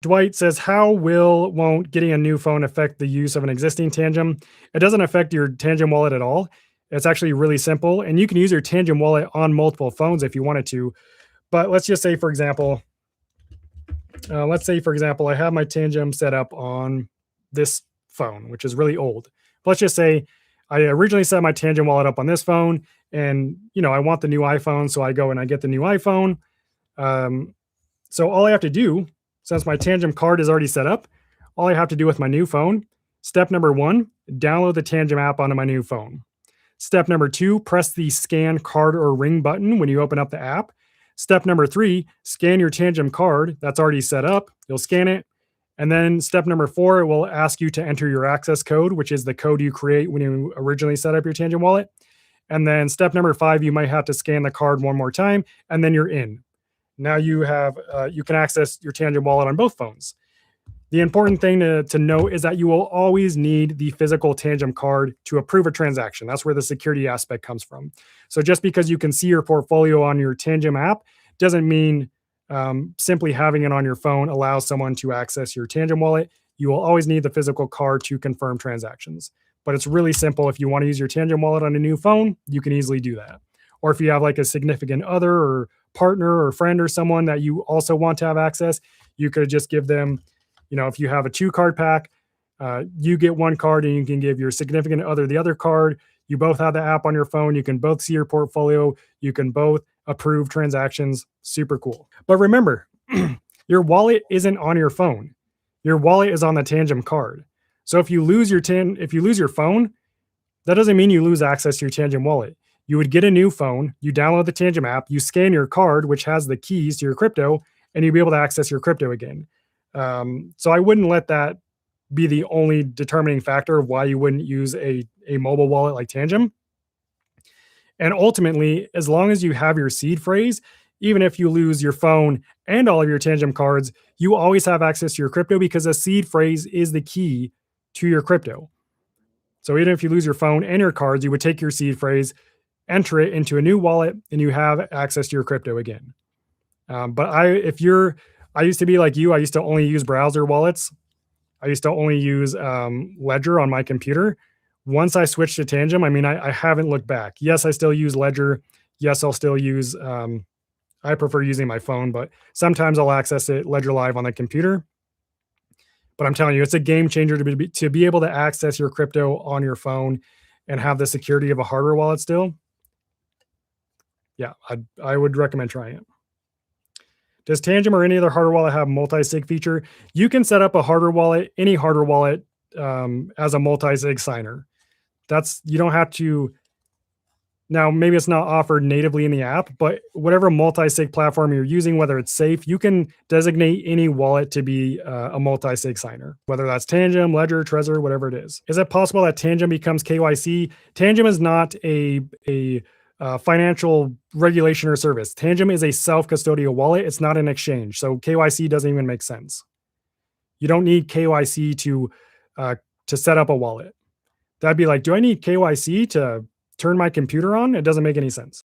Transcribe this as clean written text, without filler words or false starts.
Dwight says, how won't getting a new phone affect the use of an existing Tangem? It doesn't affect your Tangem wallet at all. It's actually really simple. And you can use your Tangem wallet on multiple phones if you wanted to. But let's just say, for example, I have my Tangem set up on this phone, which is really old. But let's just say I originally set my Tangem wallet up on this phone, and I want the new iPhone, so I go and I get the new iPhone. So all I have to do, since my Tangem card is already set up, all I have to do with my new phone, step number one, download the Tangem app onto my new phone. Step number two, press the scan card or ring button when you open up the app. Step number three, scan your Tangem card that's already set up. You'll scan it. And then step number four, it will ask you to enter your access code, which is the code you create when you originally set up your Tangem wallet. And then step number five, you might have to scan the card one more time, and then you're in. Now you can access your Tangem wallet on both phones. The important thing to note is that you will always need the physical Tangem card to approve a transaction. That's where the security aspect comes from. So just because you can see your portfolio on your Tangem app doesn't mean simply having it on your phone allows someone to access your Tangem wallet. You will always need the physical card to confirm transactions. But it's really simple. If you want to use your Tangem wallet on a new phone, you can easily do that. Or if you have like a significant other or partner or friend or someone that you also want to have access, you could just give them, if you have a 2-card pack, you get one card and you can give your significant other the other card. You both have the app on your phone. You can both see your portfolio. You can both approve transactions. Super cool. But remember, your wallet isn't on your phone. Your wallet is on the Tangem card. So if you lose your phone, that doesn't mean you lose access to your Tangem wallet. You would get a new phone, you download the Tangem app, you scan your card, which has the keys to your crypto, and you'll be able to access your crypto again. So I wouldn't let that be the only determining factor of why you wouldn't use a mobile wallet like Tangem. And ultimately, as long as you have your seed phrase, even if you lose your phone and all of your Tangem cards, you always have access to your crypto because a seed phrase is the key to your crypto. So even if you lose your phone and your cards, you would take your seed phrase, enter it into a new wallet, and you have access to your crypto again. But I used to be like you. I used to only use browser wallets. I used to only use Ledger on my computer. Once I switched to Tangem, I haven't looked back. Yes, I still use Ledger. Yes, I'll still use, I prefer using my phone, but sometimes I'll access it Ledger Live on the computer. But I'm telling you, it's a game changer to be able to access your crypto on your phone and have the security of a hardware wallet still. Yeah, I would recommend trying it. Does Tangem or any other hardware wallet have multi-sig feature? You can set up a hardware wallet, any hardware wallet, as a multi-sig signer. You don't have to. Now, maybe it's not offered natively in the app, but whatever multi-sig platform you're using, whether it's safe, you can designate any wallet to be a multi-sig signer, whether that's Tangem, Ledger, Trezor, whatever it is. Is it possible that Tangem becomes KYC? Tangem is not a financial regulation or service. Tangem is a self-custodial wallet. It's not an exchange. So KYC doesn't even make sense. You don't need KYC to set up a wallet. That'd be like, do I need KYC to turn my computer on? It doesn't make any sense.